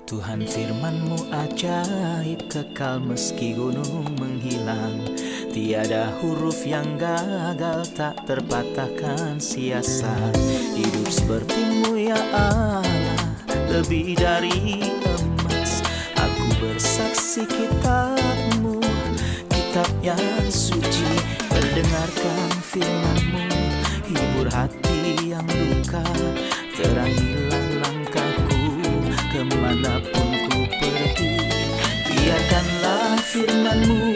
Tuhan firman-Mu ajaib, kekal meski gunung menghilang. Tiada huruf yang gagal, tak terpatahkan siasat. Hidup seperti-Mu ya Allah, lebih dari emas. Aku bersaksi kitab-Mu, kitab yang suci. Mendengarkan firman-Mu, hibur hati yang luka. Terangilah langkahku kemanapun ku pergi. Biarkanlah firman-Mu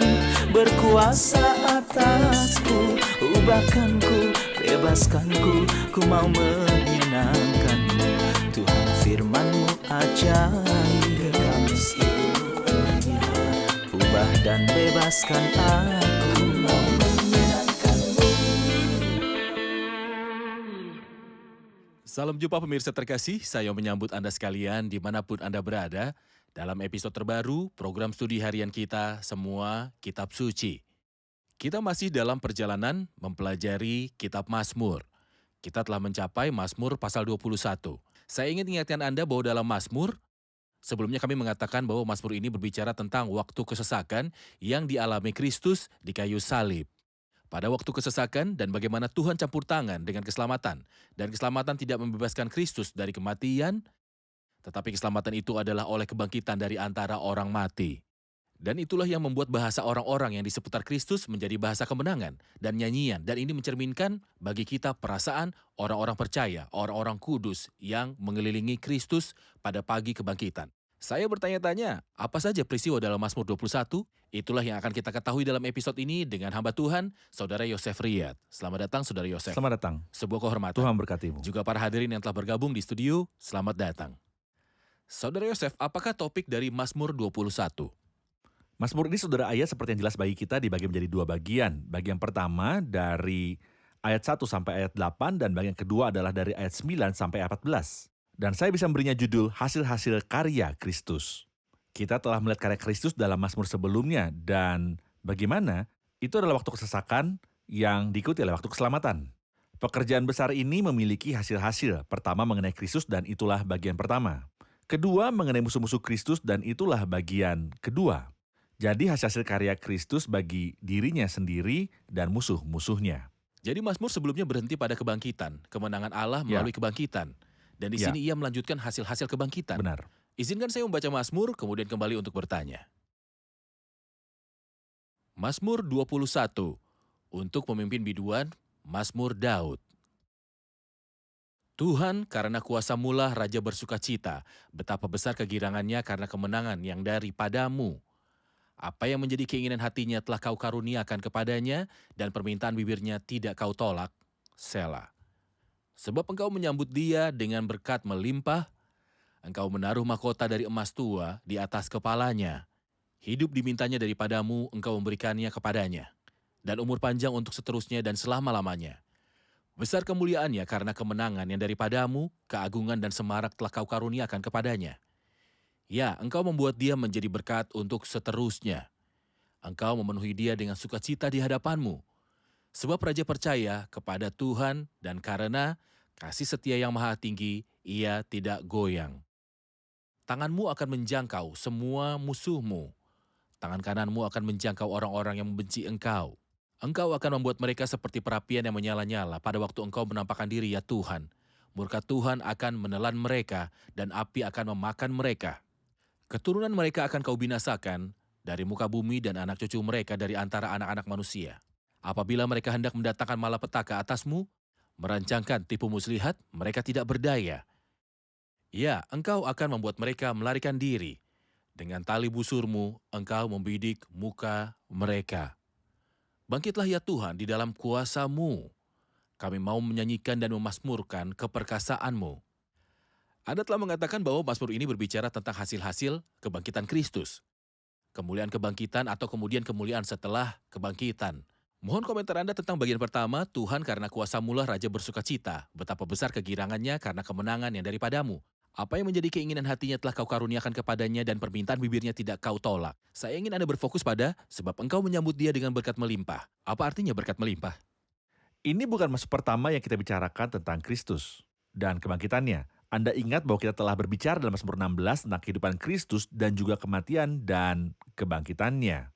berkuasa atasku. Ubahkanku, bebaskanku, ku mau menyenangkan-Mu. Tuhan firman-Mu ajaib, kekal meski dunia. Ubah dan bebaskan aku, mau menyenangkan-Mu. Salam jumpa pemirsa terkasih, saya menyambut Anda sekalian dimanapun Anda berada dalam episode terbaru program studi harian kita Semua Kitab Suci. Kita masih dalam perjalanan mempelajari Kitab Mazmur. Kita telah mencapai Mazmur pasal 21. Saya ingin ingatkan Anda bahwa dalam Mazmur, sebelumnya kami mengatakan bahwa Mazmur ini berbicara tentang waktu kesesakan yang dialami Kristus di kayu salib. Pada waktu kesesakan dan bagaimana Tuhan campur tangan dengan keselamatan. Dan keselamatan tidak membebaskan Kristus dari kematian, tetapi keselamatan itu adalah oleh kebangkitan dari antara orang mati. Dan itulah yang membuat bahasa orang-orang yang di seputar Kristus menjadi bahasa kemenangan dan nyanyian. Dan ini mencerminkan bagi kita perasaan orang-orang percaya, orang-orang kudus yang mengelilingi Kristus pada pagi kebangkitan. Saya bertanya-tanya, apa saja peristiwa dalam Mazmur 21? Itulah yang akan kita ketahui dalam episode ini dengan hamba Tuhan, Saudara Yosef Riyad. Selamat datang, Saudara Yosef. Selamat datang. Sebuah kehormatan. Tuhan berkati-Mu. Juga para hadirin yang telah bergabung di studio, selamat datang. Saudara Yosef, apakah topik dari Mazmur 21? Mazmur ini saudara ayat seperti yang jelas bagi kita dibagi menjadi dua bagian. Bagian pertama dari ayat 1 sampai ayat 8 dan bagian kedua adalah dari ayat 9 sampai ayat 14. Dan saya bisa memberinya judul Hasil-hasil Karya Kristus. Kita telah melihat karya Kristus dalam Mazmur sebelumnya dan bagaimana itu adalah waktu kesesakan yang diikuti oleh waktu keselamatan. Pekerjaan besar ini memiliki hasil-hasil. Pertama mengenai Kristus dan itulah bagian pertama. Kedua mengenai musuh-musuh Kristus dan itulah bagian kedua. Jadi hasil-hasil karya Kristus bagi dirinya sendiri dan musuh-musuhnya. Jadi Mazmur sebelumnya berhenti pada kebangkitan, kemenangan Allah melalui kebangkitan. Dan di sini ia melanjutkan hasil-hasil kebangkitan. Benar. Izinkan saya membaca Mazmur, kemudian kembali untuk bertanya. Mazmur 21, untuk pemimpin biduan, Mazmur Daud. Tuhan, karena kuasa-Mu lah Raja bersukacita, betapa besar kegirangannya karena kemenangan yang daripada-Mu. Apa yang menjadi keinginan hatinya telah Kau karuniakan kepadanya, dan permintaan bibirnya tidak Kau tolak. Selah. Sebab Engkau menyambut dia dengan berkat melimpah, Engkau menaruh mahkota dari emas tua di atas kepalanya. Hidup dimintanya daripada-Mu, Engkau memberikannya kepadanya. Dan umur panjang untuk seterusnya dan selama-lamanya. Besar kemuliaannya karena kemenangan yang daripada-Mu, keagungan dan semarak telah Kau karuniakan kepadanya. Ya, Engkau membuat dia menjadi berkat untuk seterusnya. Engkau memenuhi dia dengan sukacita di hadapan-Mu. Sebab Raja percaya kepada Tuhan dan karena kasih setia yang maha tinggi, ia tidak goyang. Tangan-Mu akan menjangkau semua musuh-Mu. Tangan kanan-Mu akan menjangkau orang-orang yang membenci Engkau. Engkau akan membuat mereka seperti perapian yang menyala-nyala pada waktu Engkau menampakkan diri, ya Tuhan. Murka Tuhan akan menelan mereka dan api akan memakan mereka. Keturunan mereka akan Kau binasakan dari muka bumi dan anak cucu mereka dari antara anak-anak manusia. Apabila mereka hendak mendatangkan malapetaka atas-Mu, merancangkan tipu muslihat, mereka tidak berdaya. Ya, Engkau akan membuat mereka melarikan diri. Dengan tali busur-Mu, Engkau membidik muka mereka. Bangkitlah ya Tuhan di dalam kuasa-Mu. Kami mau menyanyikan dan memasmurkan keperkasaan-Mu. Anda telah mengatakan bahwa Mazmur ini berbicara tentang hasil-hasil kebangkitan Kristus. Kemuliaan kebangkitan atau kemudian kemuliaan setelah kebangkitan. Mohon komentar Anda tentang bagian pertama, Tuhan karena kuasa-Mu lah Raja bersukacita, betapa besar kegirangannya karena kemenangan yang daripada-Mu. Apa yang menjadi keinginan hatinya telah Kau karuniakan kepadanya dan permintaan bibirnya tidak Kau tolak. Saya ingin Anda berfokus pada sebab Engkau menyambut dia dengan berkat melimpah. Apa artinya berkat melimpah? Ini bukan masuk pertama yang kita bicarakan tentang Kristus dan kebangkitannya. Anda ingat bahwa kita telah berbicara dalam Mazmur 16 tentang kehidupan Kristus dan juga kematian dan kebangkitannya.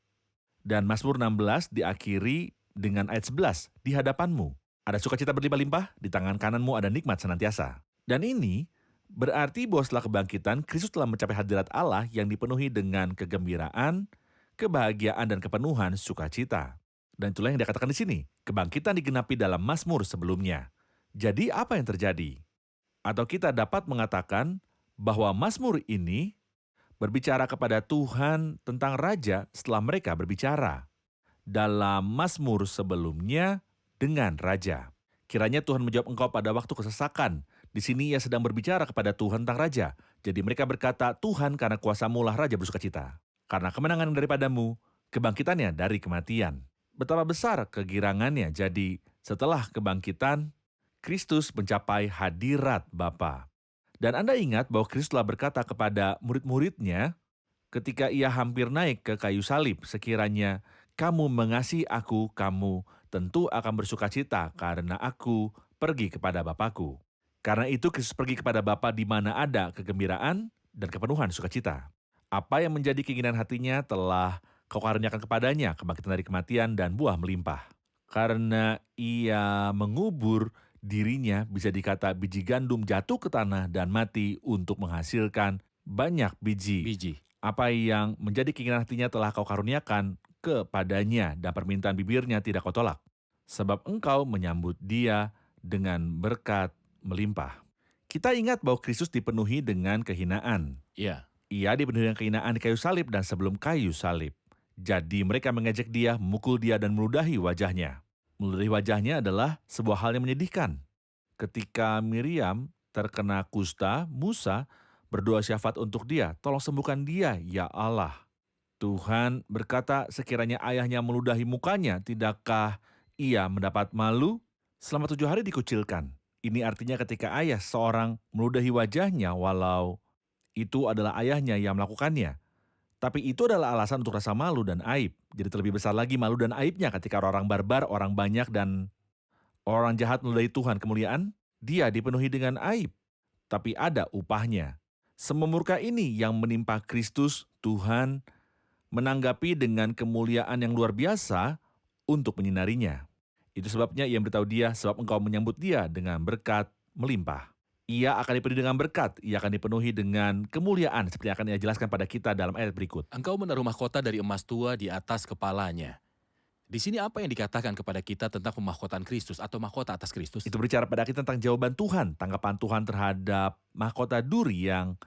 Dan Mazmur 16 diakhiri dengan ayat 11, di hadapanmu ada sukacita berlimpah-limpah, di tangan kananmu ada nikmat senantiasa. Dan ini berarti bahwa setelah kebangkitan, Kristus telah mencapai hadirat Allah yang dipenuhi dengan kegembiraan, kebahagiaan, dan kepenuhan sukacita. Dan itulah yang dikatakan di sini, kebangkitan digenapi dalam Mazmur sebelumnya. Jadi apa yang terjadi? Atau kita dapat mengatakan bahwa Mazmur ini berbicara kepada Tuhan tentang Raja setelah mereka berbicara dalam Mazmur sebelumnya dengan Raja. Kiranya Tuhan menjawab engkau pada waktu kesesakan. Di sini ia sedang berbicara kepada Tuhan tentang Raja. Jadi mereka berkata, Tuhan karena kuasamu lah Raja bersukacita. Karena kemenangan daripadamu, kebangkitannya dari kematian. Betapa besar kegirangannya. Jadi setelah kebangkitan, Kristus mencapai hadirat Bapa. Dan Anda ingat bahwa Kristus telah berkata kepada murid-muridnya ketika ia hampir naik ke kayu salib, sekiranya kamu mengasihi aku, kamu tentu akan bersukacita karena aku pergi kepada Bapakku. Karena itu Kristus pergi kepada Bapa di mana ada kegembiraan dan kepenuhan sukacita. Apa yang menjadi keinginan hatinya telah kau karuniakan kepadanya, kebangkitan dari kematian dan buah melimpah. Karena ia mengubur dirinya, bisa dikata biji gandum jatuh ke tanah dan mati untuk menghasilkan banyak biji. Apa yang menjadi keinginan hatinya telah kau karuniakan kepadanya dan permintaan bibirnya tidak kau tolak. Sebab engkau menyambut dia dengan berkat melimpah. Kita ingat bahwa Kristus dipenuhi dengan kehinaan. Ya. Ia dipenuhi dengan kehinaan di kayu salib dan sebelum kayu salib. Jadi mereka mengejek dia, memukul dia dan meludahi wajahnya. Meludahi wajahnya adalah sebuah hal yang menyedihkan. Ketika Miriam terkena kusta, Musa berdoa syafaat untuk dia, tolong sembuhkan dia, ya Allah. Tuhan berkata, sekiranya ayahnya meludahi mukanya, tidakkah ia mendapat malu? Selama 7 hari dikucilkan. Ini artinya ketika ayah seorang meludahi wajahnya, walau itu adalah ayahnya yang melakukannya. Tapi itu adalah alasan untuk rasa malu dan aib. Jadi terlebih besar lagi malu dan aibnya ketika orang barbar, orang banyak, dan orang jahat meludahi Tuhan kemuliaan, dia dipenuhi dengan aib. Tapi ada upahnya. Sememurka ini yang menimpa Kristus, Tuhan menanggapi dengan kemuliaan yang luar biasa untuk menyinarinya. Itu sebabnya ia memberitahu dia, sebab engkau menyambut dia dengan berkat melimpah. Ia akan dipenuhi dengan berkat, ia akan dipenuhi dengan kemuliaan, seperti yang akan ia jelaskan pada kita dalam ayat berikut. Engkau menaruh mahkota dari emas tua di atas kepalanya. Di sini apa yang dikatakan kepada kita tentang pemahkotaan Kristus atau mahkota atas Kristus? Itu berbicara pada kita tentang jawaban Tuhan, tanggapan Tuhan terhadap mahkota duri yang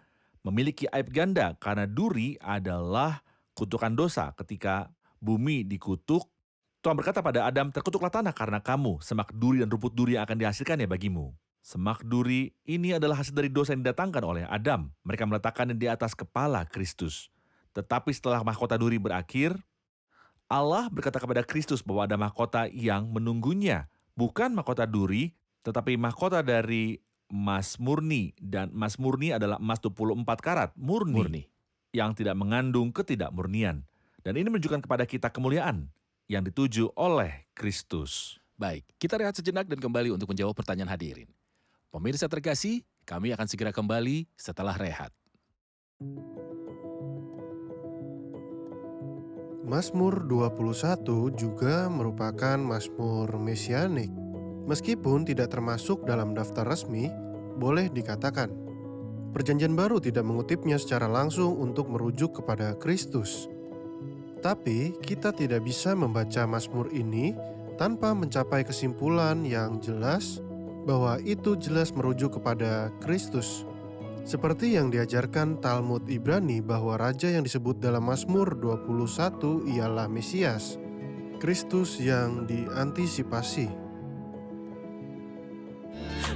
memiliki aib ganda, karena duri adalah kutukan dosa. Ketika bumi dikutuk, Tuhan berkata pada Adam, terkutuklah tanah karena kamu, semak duri dan rumput duri yang akan dihasilkannya bagimu. Semak duri ini adalah hasil dari dosa yang didatangkan oleh Adam. Mereka meletakkannya di atas kepala Kristus. Tetapi setelah mahkota duri berakhir, Allah berkata kepada Kristus bahwa ada mahkota yang menunggunya. Bukan mahkota duri, tetapi mahkota dari emas murni. Dan emas murni adalah emas 24 karat, murni. Yang tidak mengandung ketidakmurnian. Dan ini menunjukkan kepada kita kemuliaan yang dituju oleh Kristus. Baik, kita rehat sejenak dan kembali untuk menjawab pertanyaan hadirin. Pemirsa terkasih, kami akan segera kembali setelah rehat. Mazmur 21 juga merupakan mazmur mesianik. Meskipun tidak termasuk dalam daftar resmi, boleh dikatakan. Perjanjian Baru tidak mengutipnya secara langsung untuk merujuk kepada Kristus. Tapi kita tidak bisa membaca mazmur ini tanpa mencapai kesimpulan yang jelas bahwa itu jelas merujuk kepada Kristus. Seperti yang diajarkan Talmud Ibrani bahwa raja yang disebut dalam Mazmur 21 ialah Mesias, Kristus yang diantisipasi.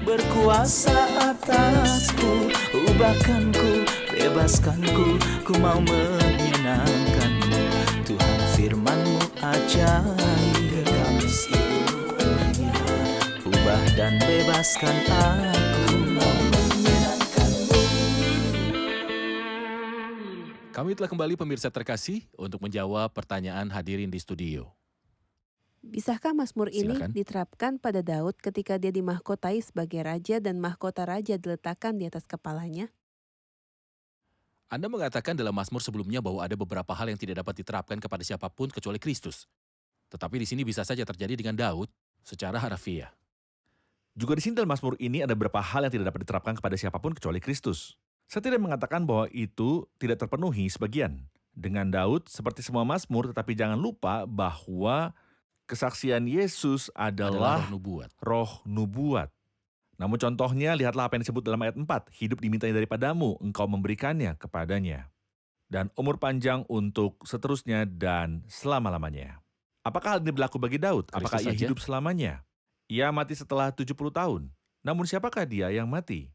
Berkuasa atasku, ubahkanku, bebaskanku, ku mau menyenangkanmu. Tuhan firman-Mu ajaib, kekal seluruhnya. Ubah dan bebaskan aku, mau menyenangkanmu. Kami telah kembali pemirsa terkasih untuk menjawab pertanyaan hadirin di studio. Bisakah Mazmur ini Silakan. diterapkan pada Daud ketika dia dimahkotai sebagai raja dan mahkota raja diletakkan di atas kepalanya? Anda mengatakan dalam Mazmur sebelumnya bahwa ada beberapa hal yang tidak dapat diterapkan kepada siapapun kecuali Kristus. Tetapi di sini bisa saja terjadi dengan Daud secara harfiah. Juga di sini dalam Mazmur ini ada beberapa hal yang tidak dapat diterapkan kepada siapapun kecuali Kristus. Saya tidak mengatakan bahwa itu tidak terpenuhi sebagian. Dengan Daud, seperti semua Mazmur, tetapi jangan lupa bahwa kesaksian Yesus Adalah adalah roh nubuat. roh nubuat. Namun contohnya, lihatlah apa yang disebut dalam ayat 4. Hidup dimintanya daripadamu, engkau memberikannya kepadanya. Dan umur panjang untuk seterusnya dan selama-lamanya. Apakah hal ini berlaku bagi Daud? Apakah Kristus ia saja? hidup selamanya? Ia mati setelah 70 tahun. Namun siapakah dia yang mati?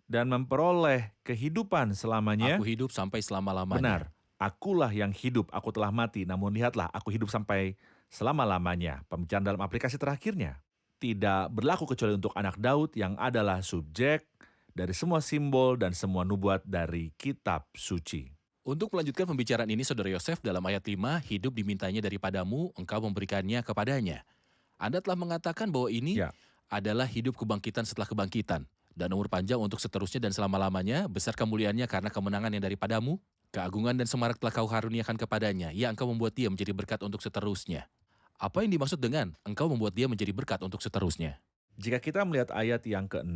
Dan memperoleh kehidupan selamanya? Aku hidup sampai selama-lamanya. Benar, akulah yang hidup, aku telah mati. Namun lihatlah, aku hidup sampai selama-lamanya. Pembicaraan dalam aplikasi terakhirnya. Tidak berlaku kecuali untuk anak Daud yang adalah subjek dari semua simbol dan semua nubuat dari kitab suci. Untuk melanjutkan pembicaraan ini, Saudara Yosef dalam ayat 5, hidup dimintanya daripadamu, engkau memberikannya kepadanya. Anda telah mengatakan bahwa ini Ya. adalah hidup kebangkitan setelah kebangkitan. Dan umur panjang untuk seterusnya dan selama-lamanya, besar kemuliaannya karena kemenangan yang daripadamu, keagungan dan semarak telah kau karuniakan kepadanya, ya engkau membuat dia menjadi berkat untuk seterusnya. Apa yang dimaksud dengan engkau membuat dia menjadi berkat untuk seterusnya? Jika kita melihat ayat yang ke-6,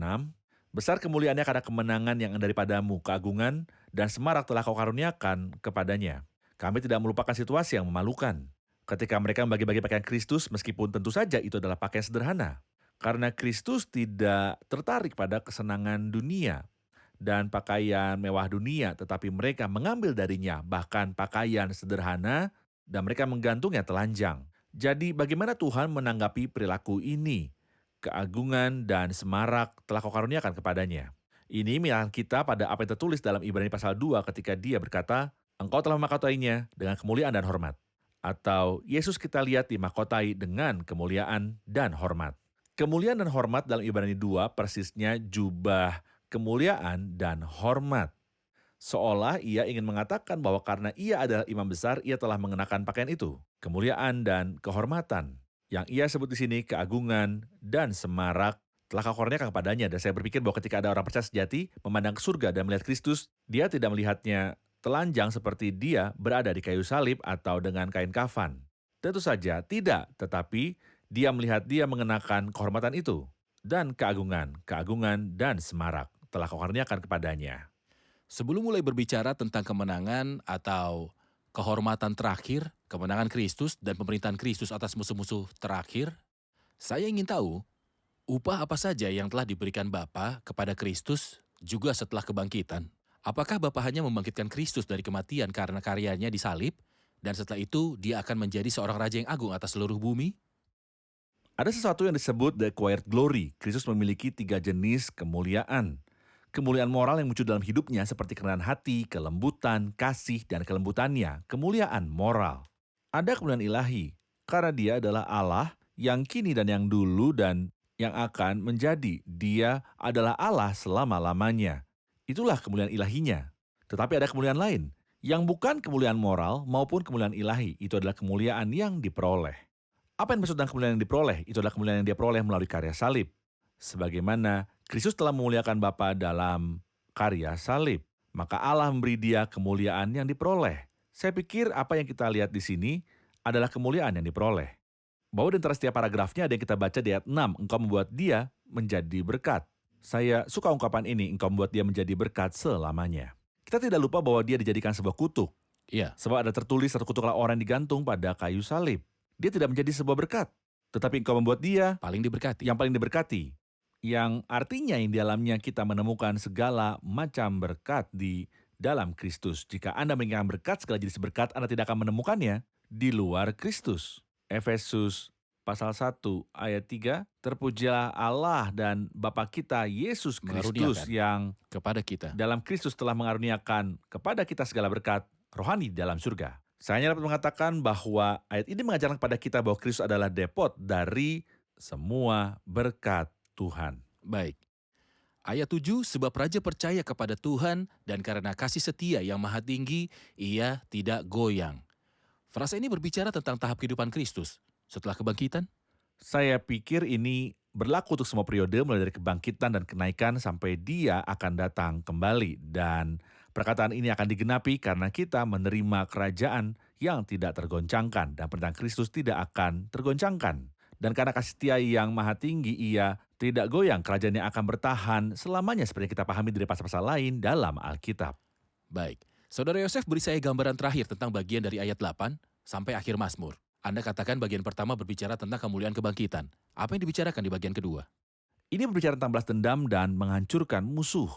besar kemuliaannya karena kemenangan yang daripadamu, keagungan dan semarak telah kau karuniakan kepadanya. Kami tidak melupakan situasi yang memalukan. Ketika mereka membagi-bagi pakaian Kristus, meskipun tentu saja itu adalah pakaian sederhana. Karena Kristus tidak tertarik pada kesenangan dunia dan pakaian mewah dunia, tetapi mereka mengambil darinya bahkan pakaian sederhana dan mereka menggantungnya telanjang. Jadi bagaimana Tuhan menanggapi perilaku ini? Keagungan dan semarak telah kau karuniakan kepadanya. Ini mengingatkan kita pada apa yang tertulis dalam Ibrani pasal 2 ketika dia berkata, engkau telah memahkotainya dengan kemuliaan dan hormat. Atau Yesus kita lihat dimahkotai dengan kemuliaan dan hormat. Kemuliaan dan hormat dalam Ibrani 2 persisnya jubah kemuliaan dan hormat. Seolah ia ingin mengatakan bahwa karena ia adalah imam besar, ia telah mengenakan pakaian itu. Kemuliaan dan kehormatan. Yang ia sebut di sini keagungan dan semarak telah kau karuniakan kepadanya. Dan saya berpikir bahwa ketika ada orang percaya sejati memandang ke surga dan melihat Kristus, dia tidak melihatnya telanjang seperti dia berada di kayu salib atau dengan kain kafan. Tentu saja tidak, tetapi dia melihat dia mengenakan kehormatan itu. Dan keagungan dan semarak telah kau karuniakan kepadanya. Sebelum mulai berbicara tentang kemenangan atau kehormatan terakhir, kemenangan Kristus dan pemerintahan Kristus atas musuh-musuh terakhir, saya ingin tahu upah apa saja yang telah diberikan Bapa kepada Kristus juga setelah kebangkitan. Apakah Bapa hanya membangkitkan Kristus dari kematian karena karyanya disalib, dan setelah itu dia akan menjadi seorang raja yang agung atas seluruh bumi? Ada sesuatu yang disebut the acquired glory. Kristus memiliki 3 jenis kemuliaan. Kemuliaan moral yang muncul dalam hidupnya seperti kerendahan hati, kelembutan, kasih, dan kelembutannya. Kemuliaan moral. Ada kemuliaan ilahi, karena dia adalah Allah yang kini dan yang dulu dan yang akan menjadi. Dia adalah Allah selama-lamanya. Itulah kemuliaan ilahinya. Tetapi ada kemuliaan lain, yang bukan kemuliaan moral maupun kemuliaan ilahi. Itu adalah kemuliaan yang diperoleh. Apa yang dimaksud dengan kemuliaan yang diperoleh? Itu adalah kemuliaan yang dia peroleh melalui karya salib. Sebagaimana Kristus telah memuliakan Bapa dalam karya salib, maka Allah memberi dia kemuliaan yang diperoleh. Saya pikir apa yang kita lihat di sini adalah kemuliaan yang diperoleh. Bahwa di antara setiap paragrafnya ada yang kita baca di ayat 6, engkau membuat dia menjadi berkat. Saya suka ungkapan ini, engkau membuat dia menjadi berkat selamanya. Kita tidak lupa bahwa dia dijadikan sebuah kutuk. Iya, Sebab ada tertulis terkutuklah orang yang digantung pada kayu salib. Dia tidak menjadi sebuah berkat. Tetapi engkau membuat dia paling diberkati. yang paling diberkati. Yang artinya yang di dalamnya kita menemukan segala macam berkat di dalam Kristus. Jika Anda menginginkan berkat, segala jenis berkat, Anda tidak akan menemukannya di luar Kristus. Efesus pasal 1 ayat 3, terpujilah Allah dan Bapa kita Yesus Kristus Mengaruniakan. yang Kepada kita. dalam Kristus telah mengaruniakan kepada kita segala berkat rohani di dalam surga. Saya hanya dapat mengatakan bahwa ayat ini mengajarkan kepada kita bahwa Kristus adalah depot dari semua berkat Tuhan. Baik. Ayat 7, sebab raja percaya kepada Tuhan dan karena kasih setia yang maha tinggi, ia tidak goyang. Frasa ini berbicara tentang tahap kehidupan Kristus. setelah kebangkitan? Saya pikir ini berlaku untuk semua periode mulai dari kebangkitan dan kenaikan sampai dia akan datang kembali. Dan perkataan ini akan digenapi karena kita menerima kerajaan yang tidak tergoncangkan dan pemerintahan Kristus tidak akan tergoncangkan. Dan karena kasih setia yang maha tinggi, ia tidak goyang, kerajaannya akan bertahan selamanya seperti yang kita pahami dari pasal-pasal lain dalam Alkitab. Baik, Saudara Yosef beri saya gambaran terakhir tentang bagian dari ayat 8 sampai akhir Mazmur. Anda katakan bagian pertama berbicara tentang kemuliaan kebangkitan. Apa yang dibicarakan di bagian kedua? Ini berbicara tentang balas dendam dan menghancurkan musuh.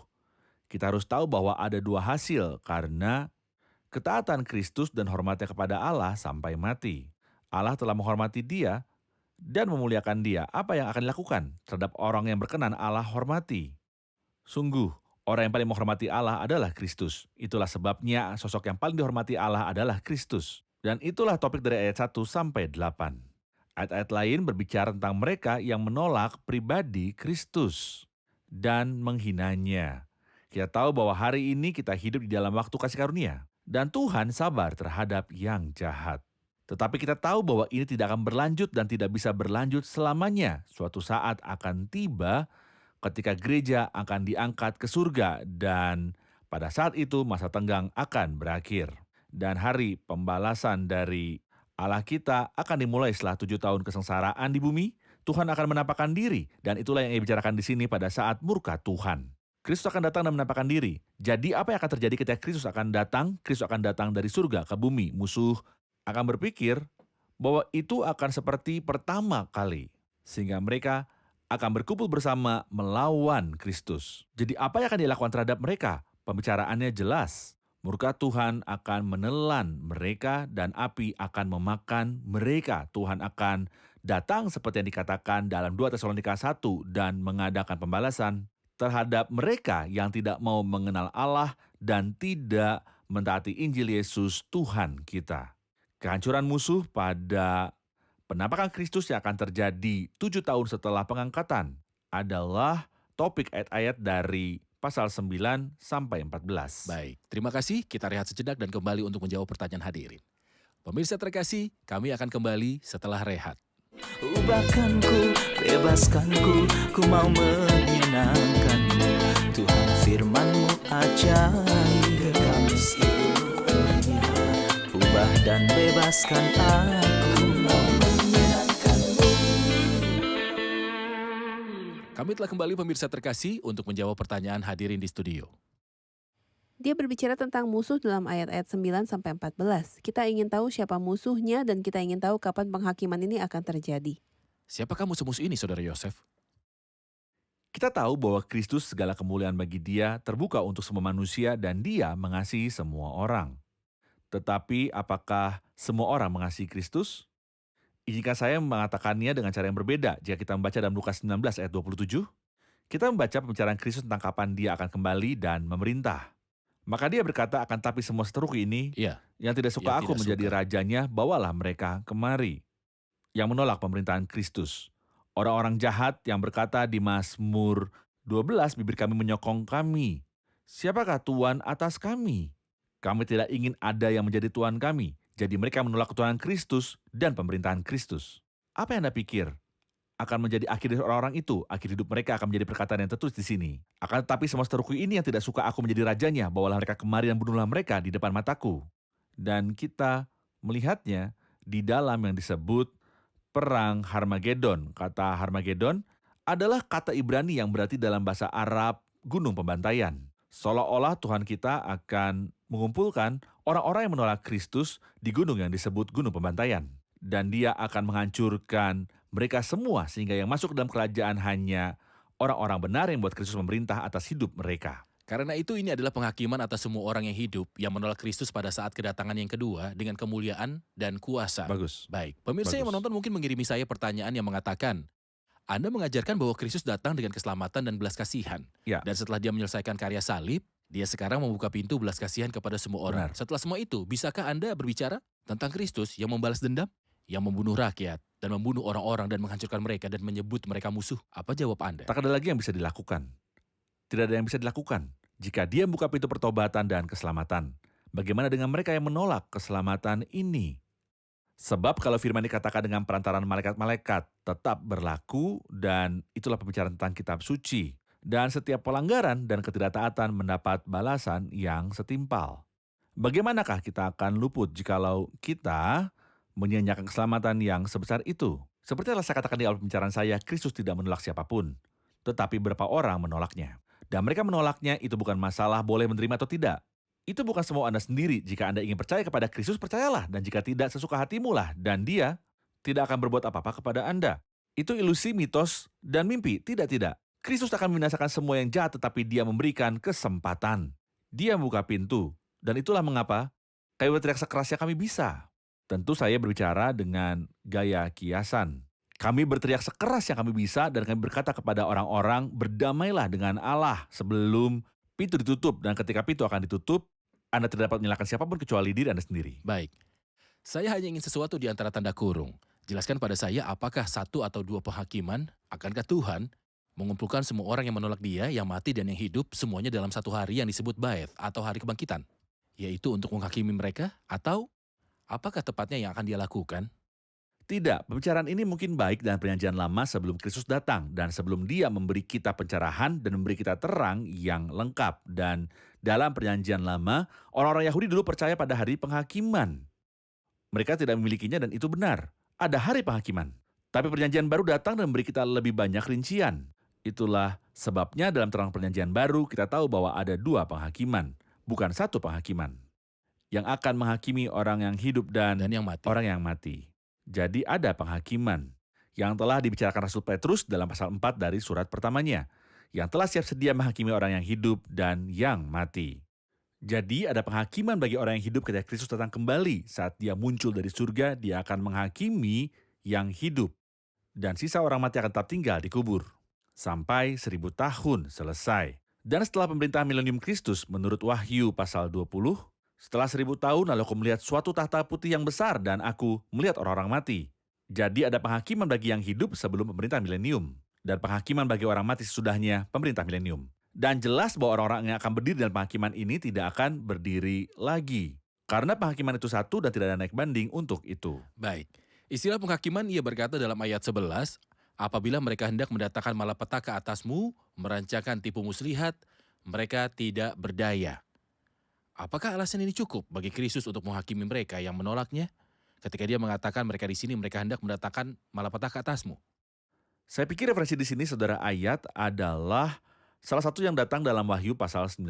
Kita harus tahu bahwa ada dua hasil karena ketaatan Kristus dan hormatnya kepada Allah sampai mati. Allah telah menghormati dia dan memuliakan dia. Apa yang akan dilakukan terhadap orang yang berkenan Allah hormati? Sungguh, orang yang paling menghormati Allah adalah Kristus. Itulah sebabnya sosok yang paling dihormati Allah adalah Kristus. Dan itulah topik dari ayat 1 sampai 8. Ayat-ayat lain berbicara tentang mereka yang menolak pribadi Kristus dan menghinanya. Kita tahu bahwa hari ini kita hidup di dalam waktu kasih karunia. Dan Tuhan sabar terhadap yang jahat. Tetapi kita tahu bahwa ini tidak akan berlanjut dan tidak bisa berlanjut selamanya. Suatu saat akan tiba ketika gereja akan diangkat ke surga dan pada saat itu masa tenggang akan berakhir. Dan hari pembalasan dari Allah kita akan dimulai setelah 7 tahun kesengsaraan di bumi. Tuhan akan menampakkan diri dan itulah yang dibicarakan di sini pada saat murka Tuhan. Kristus akan datang dan menampakkan diri. Jadi apa yang akan terjadi ketika Kristus akan datang? Kristus akan datang dari surga ke bumi. Musuh akan berpikir bahwa itu akan seperti pertama kali. Sehingga mereka akan berkumpul bersama melawan Kristus. Jadi apa yang akan dilakukan terhadap mereka? Pembicaraannya jelas. Murka Tuhan akan menelan mereka dan api akan memakan mereka. Tuhan akan datang seperti yang dikatakan dalam 2 Tesalonika 1 dan mengadakan pembalasan terhadap mereka yang tidak mau mengenal Allah dan tidak mentaati Injil Yesus Tuhan kita. Kehancuran musuh pada penampakan Kristus yang akan terjadi 7 tahun setelah pengangkatan adalah topik ayat-ayat dari pasal 9 sampai 14. Baik, terima kasih. Kita rehat sejenak dan kembali untuk menjawab pertanyaan hadirin. Pemirsa terkasih, kami akan kembali setelah rehat. Ubahkanku, bebaskanku, ku mau menyenangkanmu. Tuhan firman-Mu ajaib, kekal selamanya. Ubah dan bebaskan aku, mau menyenangkanmu. Kami telah kembali pemirsa terkasih untuk menjawab pertanyaan hadirin di studio. Dia berbicara tentang musuh dalam ayat-ayat 9 sampai 14. Kita ingin tahu siapa musuhnya dan kita ingin tahu kapan penghakiman ini akan terjadi. Siapakah musuh-musuh ini, Saudara Yosef? Kita tahu bahwa Kristus segala kemuliaan bagi dia terbuka untuk semua manusia dan dia mengasihi semua orang. Tetapi apakah semua orang mengasihi Kristus? Izinkan saya mengatakannya dengan cara yang berbeda. Jika kita membaca dalam Lukas 19 ayat 27, kita membaca pembicaraan Kristus tentang kapan dia akan kembali dan memerintah. Maka dia berkata, akan tapi semua seteruk ini Iya, yang tidak suka yang aku tidak menjadi suka. rajanya, bawalah mereka kemari. Yang menolak pemerintahan Kristus. Orang-orang jahat yang berkata di Mazmur 12, bibir kami menyokong kami. Siapakah Tuhan atas kami? Kami tidak ingin ada yang menjadi Tuhan kami. Jadi mereka menolak ketuhanan Kristus dan pemerintahan Kristus. Apa yang Anda pikir akan menjadi akhir dari orang-orang itu? Akhir hidup mereka akan menjadi perkataan yang tertulis di sini. Akan tetapi semua seterusku ini yang tidak suka aku menjadi rajanya, bawalah mereka kemari dan bunuhlah mereka di depan mataku. Dan kita melihatnya di dalam yang disebut perang Harmagedon. Kata Harmagedon adalah kata Ibrani yang berarti dalam bahasa Arab gunung pembantaian. Seolah-olah Tuhan kita akan mengumpulkan orang-orang yang menolak Kristus di gunung yang disebut gunung pembantaian. Dan dia akan menghancurkan mereka semua sehingga yang masuk dalam kerajaan hanya orang-orang benar yang buat Kristus memerintah atas hidup mereka. Karena itu ini adalah penghakiman atas semua orang yang hidup yang menolak Kristus pada saat kedatangan yang kedua dengan kemuliaan dan kuasa. Bagus. Baik, pemirsa yang Bagus. menonton mungkin mengirimi saya pertanyaan yang mengatakan, Anda mengajarkan bahwa Kristus datang dengan keselamatan dan belas kasihan. Ya. Dan setelah dia menyelesaikan karya salib, dia sekarang membuka pintu belas kasihan kepada semua orang. Benar. Setelah semua itu, bisakah Anda berbicara tentang Kristus yang membalas dendam, yang membunuh rakyat, dan membunuh orang-orang dan menghancurkan mereka dan menyebut mereka musuh? Apa jawab Anda? Tak ada lagi yang bisa dilakukan. Tidak ada yang bisa dilakukan. Jika dia membuka pintu pertobatan dan keselamatan, bagaimana dengan mereka yang menolak keselamatan ini? Sebab kalau firman dikatakan dengan perantaran malaikat-malaikat tetap berlaku dan itulah pembicaraan tentang kitab suci. Dan setiap pelanggaran dan ketidaktaatan mendapat balasan yang setimpal. Bagaimanakah kita akan luput jikalau kita menyanyiakan keselamatan yang sebesar itu? Seperti yang saya katakan di awal pembicaraan saya, Kristus tidak menolak siapapun. Tetapi beberapa orang menolaknya. Dan mereka menolaknya itu bukan masalah boleh menerima atau tidak. Itu bukan semau Anda sendiri. Jika Anda ingin percaya kepada Kristus, percayalah. Dan jika tidak, sesuka hatimu lah. Dan dia tidak akan berbuat apa-apa kepada Anda. Itu ilusi, mitos, dan mimpi. Tidak. Kristus akan membinasakan semua yang jahat, tetapi dia memberikan kesempatan. Dia membuka pintu. Dan itulah mengapa kami berteriak sekerasnya kami bisa. Tentu saya berbicara dengan gaya kiasan. Kami berteriak sekeras yang kami bisa dan kami berkata kepada orang-orang, berdamailah dengan Allah sebelum pintu ditutup. Dan ketika pintu akan ditutup, Anda tidak dapat menyalahkan siapapun kecuali diri Anda sendiri. Baik. Saya hanya ingin sesuatu di antara tanda kurung. Jelaskan pada saya apakah 1 atau 2 penghakiman, akankah Tuhan mengumpulkan semua orang yang menolak dia, yang mati dan yang hidup, semuanya dalam satu hari yang disebut Ba'ath atau hari kebangkitan? Yaitu untuk menghakimi mereka, atau apakah tepatnya yang akan dia lakukan? Tidak, pembicaraan ini mungkin baik dalam perjanjian lama sebelum Kristus datang dan sebelum dia memberi kita pencerahan dan memberi kita terang yang lengkap. Dan dalam perjanjian lama, orang-orang Yahudi dulu percaya pada hari penghakiman. Mereka tidak memilikinya dan itu benar. Ada hari penghakiman. Tapi perjanjian baru datang dan memberi kita lebih banyak rincian. Itulah sebabnya dalam terang perjanjian baru kita tahu bahwa ada 2 penghakiman, bukan 1 penghakiman. Yang akan menghakimi orang yang hidup dan yang mati. orang yang mati. Jadi ada penghakiman yang telah dibicarakan Rasul Petrus dalam pasal 4 dari surat pertamanya, yang telah siap sedia menghakimi orang yang hidup dan yang mati. Jadi ada penghakiman bagi orang yang hidup ketika Kristus datang kembali. Saat dia muncul dari surga, dia akan menghakimi yang hidup. Dan sisa orang mati akan tetap tinggal di kubur. Sampai 1000 tahun selesai. Dan setelah pemerintahan milenium Kristus menurut Wahyu pasal 20, setelah 1000 tahun lalu aku melihat suatu tahta putih yang besar dan aku melihat orang-orang mati. Jadi ada penghakiman bagi yang hidup sebelum pemerintahan milenium. Dan penghakiman bagi orang mati sesudahnya pemerintahan milenium. Dan jelas bahwa orang-orang yang akan berdiri dalam penghakiman ini tidak akan berdiri lagi. Karena penghakiman itu satu dan tidak ada naik banding untuk itu. Baik. Istilah penghakiman ia berkata dalam ayat 11, apabila mereka hendak mendatangkan malapetaka atasmu, merancakan tipu muslihat, mereka tidak berdaya. Apakah alasan ini cukup bagi Kristus untuk menghakimi mereka yang menolaknya? Ketika dia mengatakan mereka di sini mereka hendak mendatangkan malapetaka atasmu. Saya pikir referensi di sini saudara ayat adalah salah satu yang datang dalam Wahyu pasal 19.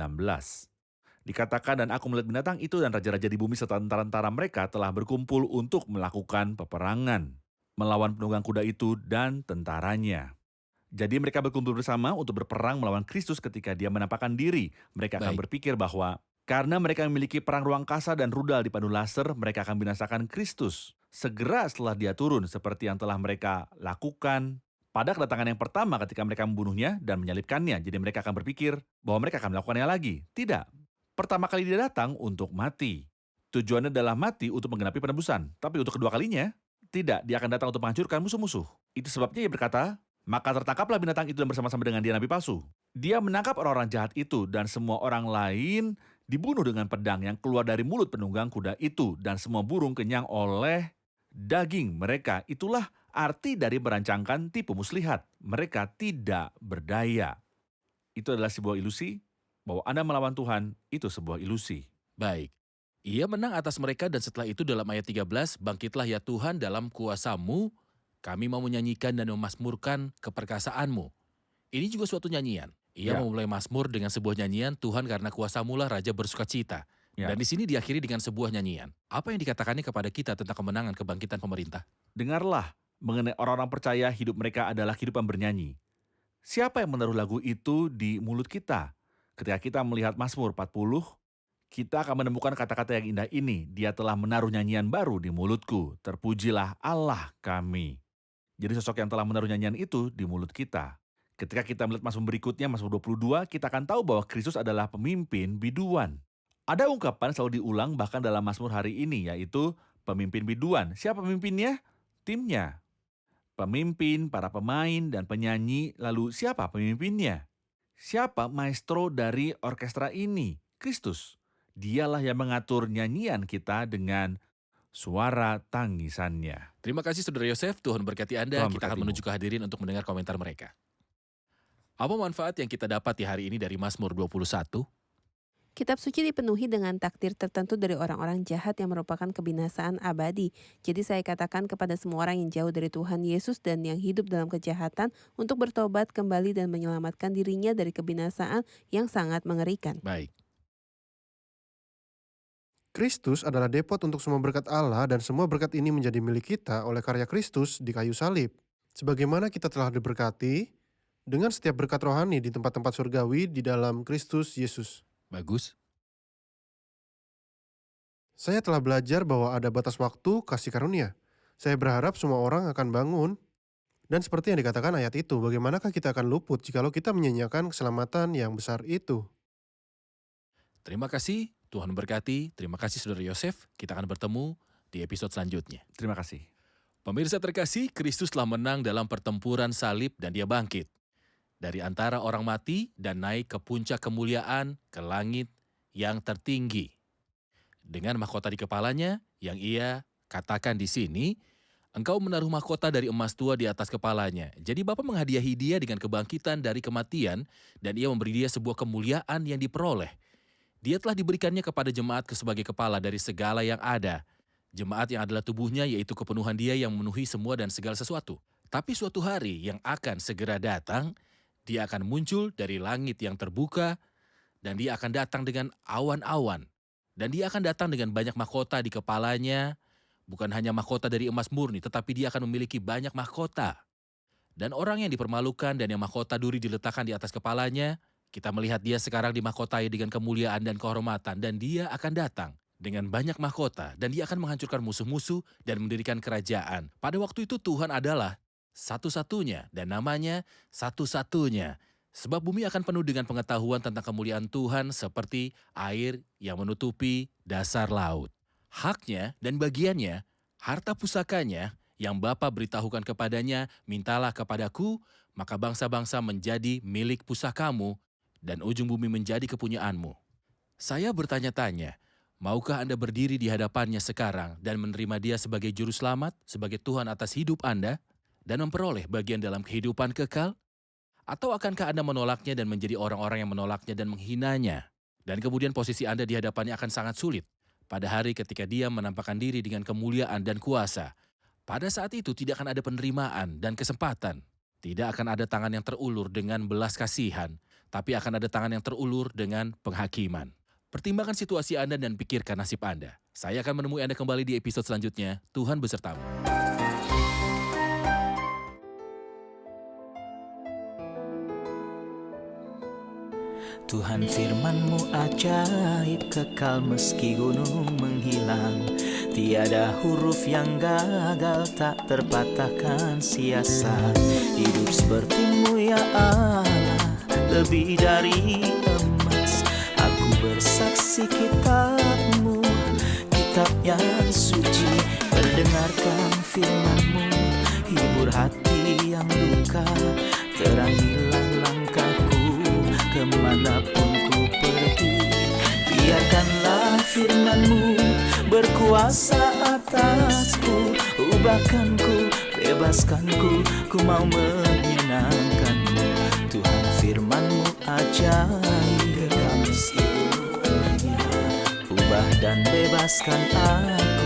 Dikatakan, dan aku melihat binatang itu dan raja-raja di bumi serta tentara-tentara mereka telah berkumpul untuk melakukan peperangan, melawan penunggang kuda itu dan tentaranya. Jadi mereka berkumpul bersama untuk berperang melawan Kristus ketika dia menampakkan diri. Mereka akan Baik. berpikir bahwa karena mereka memiliki perang ruang kasa dan rudal dipandu laser, mereka akan binasakan Kristus. Segera setelah dia turun seperti yang telah mereka lakukan pada kedatangan yang pertama ketika mereka membunuhnya dan menyalibkannya. Jadi mereka akan berpikir bahwa mereka akan melakukannya lagi. Tidak. Pertama kali dia datang untuk mati. Tujuannya adalah mati untuk menggenapi penebusan. Tapi untuk kedua kalinya, tidak. Dia akan datang untuk menghancurkan musuh-musuh. Itu sebabnya ia berkata, maka tertangkaplah binatang itu dan bersama-sama dengan dia nabi palsu. Dia menangkap orang-orang jahat itu dan semua orang lain dibunuh dengan pedang yang keluar dari mulut penunggang kuda itu. Dan semua burung kenyang oleh daging mereka. Itulah arti dari merancangkan tipu muslihat. Mereka tidak berdaya. Itu adalah sebuah ilusi. Bahwa Anda melawan Tuhan, itu sebuah ilusi. Baik. Ia menang atas mereka dan setelah itu dalam ayat 13, bangkitlah ya Tuhan dalam kuasa-Mu, kami mau menyanyikan dan memasmurkan keperkasaanmu. Ini juga suatu nyanyian. Ia Ya. memulai mazmur dengan sebuah nyanyian, Tuhan karena kuasa-Mu lah Raja bersukacita. Ya. Dan di sini diakhiri dengan sebuah nyanyian. Apa yang dikatakannya kepada kita tentang kemenangan kebangkitan pemerintah? Dengarlah, mengenai orang-orang percaya hidup mereka adalah kehidupan bernyanyi. Siapa yang menaruh lagu itu di mulut kita? Ketika kita melihat Mazmur 40, kita akan menemukan kata-kata yang indah ini. Dia telah menaruh nyanyian baru di mulutku. Terpujilah Allah kami. Jadi sosok yang telah menaruh nyanyian itu di mulut kita. Ketika kita melihat Mazmur berikutnya, Mazmur 22, kita akan tahu bahwa Kristus adalah pemimpin biduan. Ada ungkapan selalu diulang bahkan dalam Mazmur hari ini, yaitu pemimpin biduan. Siapa pemimpinnya? Timnya. Pemimpin, para pemain, dan penyanyi. Lalu siapa pemimpinnya? Siapa maestro dari orkestra ini? Kristus. Dialah yang mengatur nyanyian kita dengan suara tangisannya. Terima kasih Saudara Yosef, Tuhan berkati Anda. Tuhan Kita akan berkatimu. menuju ke hadirin untuk mendengar komentar mereka. Apa manfaat yang kita dapat di hari ini dari Mazmur 21? Kitab suci dipenuhi dengan takdir tertentu dari orang-orang jahat yang merupakan kebinasaan abadi. Jadi saya katakan kepada semua orang yang jauh dari Tuhan Yesus dan yang hidup dalam kejahatan untuk bertobat kembali dan menyelamatkan dirinya dari kebinasaan yang sangat mengerikan. Baik, Kristus adalah depot untuk semua berkat Allah dan semua berkat ini menjadi milik kita oleh karya Kristus di kayu salib. Sebagaimana kita telah diberkati dengan setiap berkat rohani di tempat-tempat surgawi di dalam Kristus Yesus. bagus. Saya telah belajar bahwa ada batas waktu kasih karunia. Saya berharap semua orang akan bangun. Dan seperti yang dikatakan ayat itu, bagaimanakah kita akan luput jikalau kita menyanyiakan keselamatan yang besar itu? Terima kasih, Tuhan berkati. Terima kasih Saudara Yosef. Kita akan bertemu di episode selanjutnya. Terima kasih. Pemirsa terkasih, Kristus telah menang dalam pertempuran salib dan dia bangkit. Dari antara orang mati dan naik ke puncak kemuliaan ke langit yang tertinggi. Dengan mahkota di kepalanya yang ia katakan di sini, engkau menaruh mahkota dari emas tua di atas kepalanya. Jadi Bapa menghadiahi dia dengan kebangkitan dari kematian dan ia memberi dia sebuah kemuliaan yang diperoleh. Dia telah diberikannya kepada jemaat sebagai kepala dari segala yang ada. Jemaat yang adalah tubuhnya yaitu kepenuhan dia yang memenuhi semua dan segala sesuatu. Tapi suatu hari yang akan segera datang, dia akan muncul dari langit yang terbuka dan dia akan datang dengan awan-awan. Dan dia akan datang dengan banyak mahkota di kepalanya, bukan hanya mahkota dari emas murni, tetapi dia akan memiliki banyak mahkota. Dan orang yang dipermalukan dan yang mahkota duri diletakkan di atas kepalanya, kita melihat dia sekarang dimahkotai dengan kemuliaan dan kehormatan, dan dia akan datang dengan banyak mahkota, dan dia akan menghancurkan musuh-musuh dan mendirikan kerajaan. Pada waktu itu Tuhan adalah satu-satunya dan namanya satu-satunya. Sebab bumi akan penuh dengan pengetahuan tentang kemuliaan Tuhan seperti air yang menutupi dasar laut. Haknya dan bagiannya, harta pusakanya yang Bapa beritahukan kepadanya, mintalah kepadaku, maka bangsa-bangsa menjadi milik pusakamu dan ujung bumi menjadi kepunyaanmu. Saya bertanya-tanya, maukah Anda berdiri di hadapannya sekarang dan menerima dia sebagai juru selamat, sebagai Tuhan atas hidup Anda, dan memperoleh bagian dalam kehidupan kekal? Atau akankah Anda menolaknya dan menjadi orang-orang yang menolaknya dan menghinanya? Dan kemudian posisi Anda di hadapannya akan sangat sulit. Pada hari ketika dia menampakkan diri dengan kemuliaan dan kuasa, pada saat itu tidak akan ada penerimaan dan kesempatan. Tidak akan ada tangan yang terulur dengan belas kasihan, tapi akan ada tangan yang terulur dengan penghakiman. Pertimbangkan situasi Anda dan pikirkan nasib Anda. Saya akan menemui Anda kembali di episode selanjutnya. Tuhan besertamu. Tuhan firman-Mu ajaib, kekal meski gunung menghilang. Tiada huruf yang gagal, tak terpatahkan siasat. Hidup seperti-Mu ya Allah, lebih dari emas. Aku bersaksi kitab-Mu, kitab yang suci. Mendengarkan firman-Mu, hibur hati yang luka. Terangilah langkahku kemanapun ku pergi. Biarkanlah firman-Mu berkuasa atasku. Ubahkanku, bebaskanku, ku mau menyenangkan-Mu. Tuhan firman-Mu ajaib, kekal meski gunung. Ubah dan bebaskan aku.